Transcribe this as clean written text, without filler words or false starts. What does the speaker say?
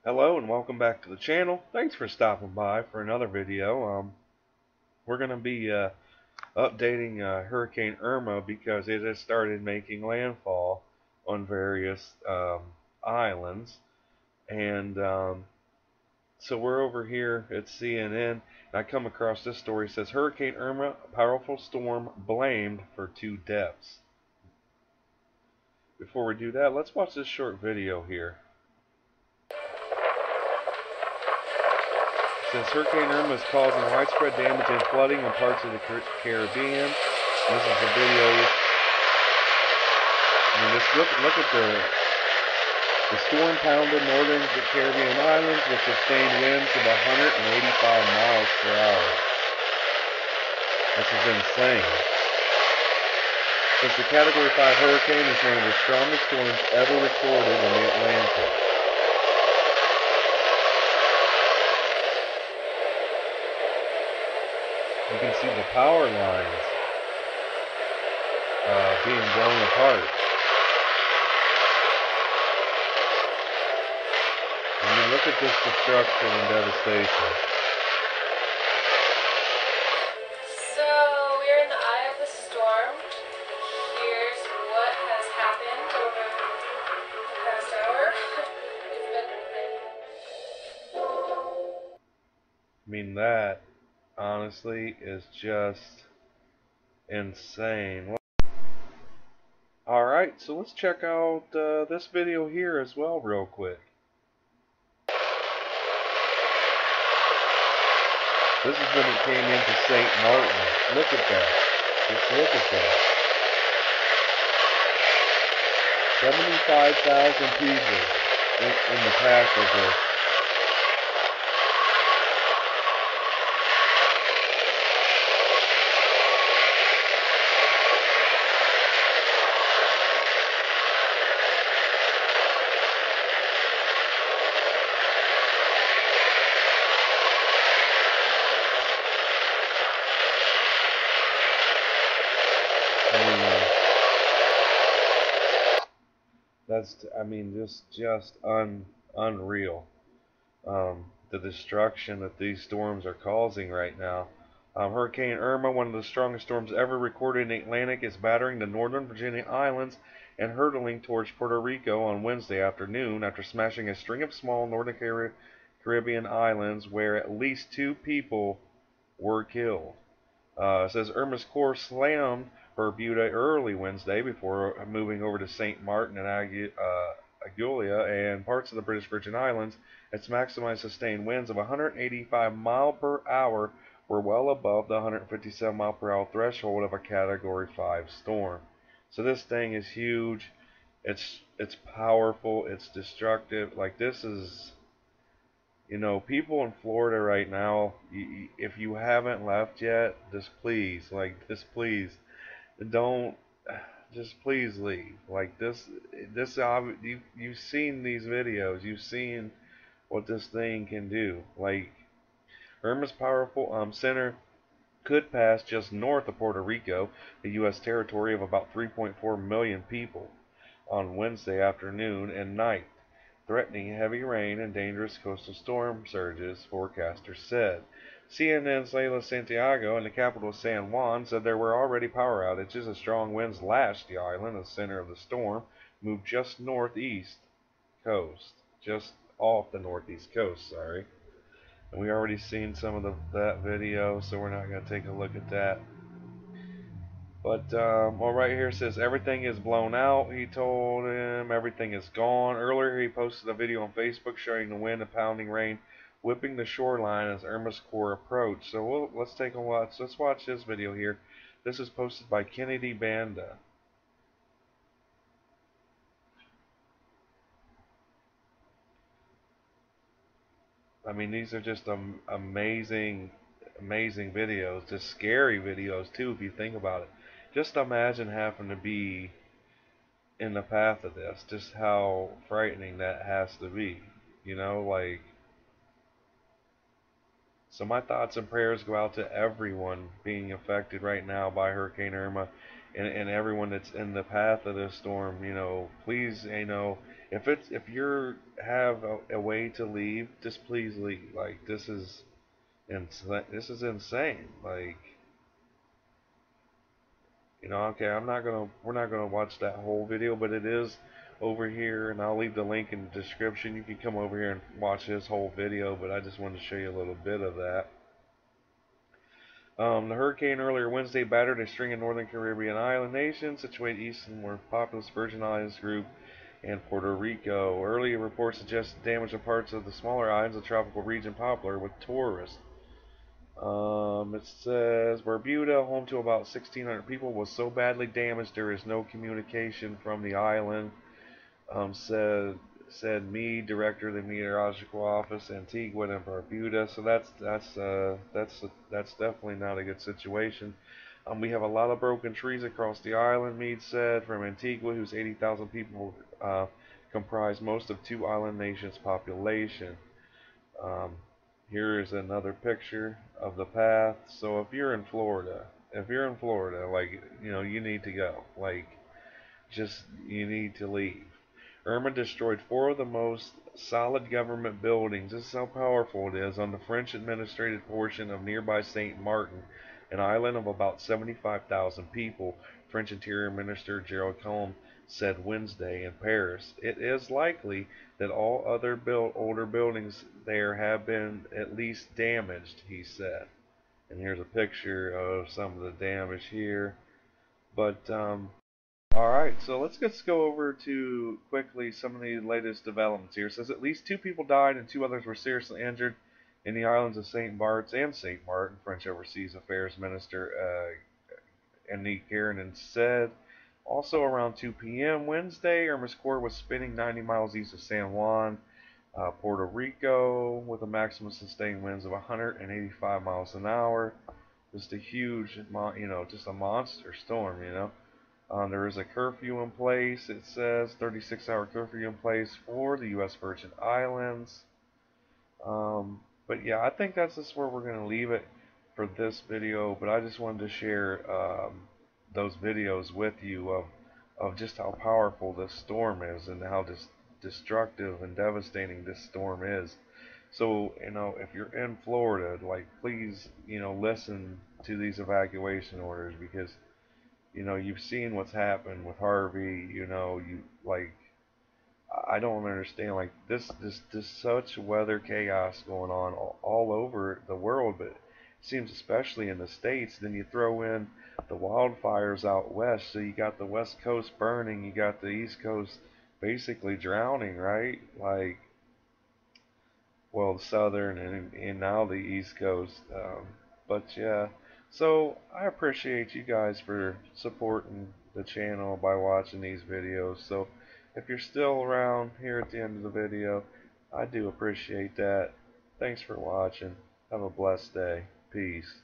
Hello and welcome back to the channel. Thanks for stopping by for another video. We're going to be updating Hurricane Irma because it has started making landfall on various islands. And so we're over here at CNN, and I come across this story. It says, Hurricane Irma, a powerful storm blamed for 2 deaths. Before we do that, let's watch this short video here. Since Hurricane Irma is causing widespread damage and flooding in parts of the Caribbean, this is a video. I mean, just look at the storm pounded northern Caribbean islands with sustained winds of 185 miles per hour. This is insane. Since the Category 5 hurricane is one of the strongest storms ever recorded in the Atlantic. You can see the power lines being blown apart. I mean, look at this destruction and devastation. So, we're in the eye of the storm. Here's what has happened over the past hour. I mean, that honestly is just insane. Alright, so let's check out this video here as well real quick. This is when it came into St. Martin. Look at that. Just look at that. 75,000 people in the path of this. Just unreal. The destruction that these storms are causing right now. Hurricane Irma, one of the strongest storms ever recorded in the Atlantic, is battering the northern Virginia islands and hurtling towards Puerto Rico on Wednesday afternoon after smashing a string of small northern Caribbean islands where at least 2 people were killed. It says Irma's course slammed Bermuda early Wednesday before moving over to St. Martin and Aguilera and parts of the British Virgin Islands. Its maximized sustained winds of 185 miles per hour were well above the 157 mile per hour threshold of a Category 5 storm. So this thing is huge. It's powerful. It's destructive. Like, this is, you know, people in Florida right now, if you haven't left yet, just please don't, just please leave. Like, you've seen these videos, you've seen what this thing can do. Like, Irma's powerful center could pass just north of Puerto Rico, a U.S. territory of about 3.4 million people, on Wednesday afternoon and night, threatening heavy rain and dangerous coastal storm surges, forecasters said. CNN's Leila Santiago in the capital of San Juan said there were already power outages as strong winds lashed the island. The center of the storm moved just northeast coast, just off the northeast coast, sorry. And we already seen some of that video, so we're not going to take a look at that. But, well, right here it says everything is blown out, he told him. Everything is gone. Earlier he posted a video on Facebook showing the wind and pounding rain whipping the shoreline as Irma's core approached. So let's take a watch. Let's watch this video here. This is posted by Kennedy Banda. I mean, these are just amazing videos. Just scary videos too, if you think about it. Just imagine having to be in the path of this. Just how frightening that has to be. You know, like. So my thoughts and prayers go out to everyone being affected right now by Hurricane Irma, and everyone that's in the path of this storm. You know, please, you know, if you're have a way to leave, just please leave. Like this is insane. This is insane. Like okay, we're not gonna watch that whole video, but it is over here, and I'll leave the link in the description. You can come over here and watch this whole video, but I just wanted to show you a little bit of that. The hurricane earlier Wednesday battered a string of northern Caribbean island nations situated east of the more populous Virgin Islands group and Puerto Rico. Earlier reports suggest damage to parts of the smaller islands of the tropical region popular with tourists. It says Barbuda, home to about 1,600 people, was so badly damaged there is no communication from the island. Said Meade, director of the meteorological office, Antigua and Barbuda. So that's definitely not a good situation. We have a lot of broken trees across the island, Meade said, from Antigua, whose 80,000 people comprise most of two island nations' population. Here is another picture of the path. So if you're in Florida, like you need to go. Like, just you need to leave. Irma destroyed four of the most solid government buildings. This is how powerful it is on the French-administrated portion of nearby Saint Martin, an island of about 75,000 people. French Interior Minister Gerald Collomb said Wednesday in Paris. It is likely that all other older buildings there have been at least damaged, he said. And here's a picture of some of the damage here. But alright, so let's just go over to quickly some of the latest developments here. It says at least 2 people died and 2 others were seriously injured in the islands of St. Barts and St. Martin, French Overseas Affairs Minister Annick Guérin said. Also around 2 p.m. Wednesday, Irma's core was spinning 90 miles east of San Juan, Puerto Rico, with a maximum sustained winds of 185 miles an hour. Just a huge, just a monster storm. There is a curfew in place. It says 36-hour curfew in place for the U.S. Virgin Islands. But yeah, I think that's just where we're going to leave it for this video. But I just wanted to share those videos with you of just how powerful this storm is and how destructive and devastating this storm is. So, if you're in Florida, like, please, listen to these evacuation orders because you've seen what's happened with Harvey. I don't understand, like, this such weather chaos going on all over the world, but it seems especially in the States. Then you throw in the wildfires out west, so you got the West Coast burning, you got the East Coast basically drowning, right? Like, well, the southern and now the East Coast. But yeah, so I appreciate you guys for supporting the channel by watching these videos. So if you're still around here at the end of the video, I do appreciate that. Thanks for watching. Have a blessed day. Peace.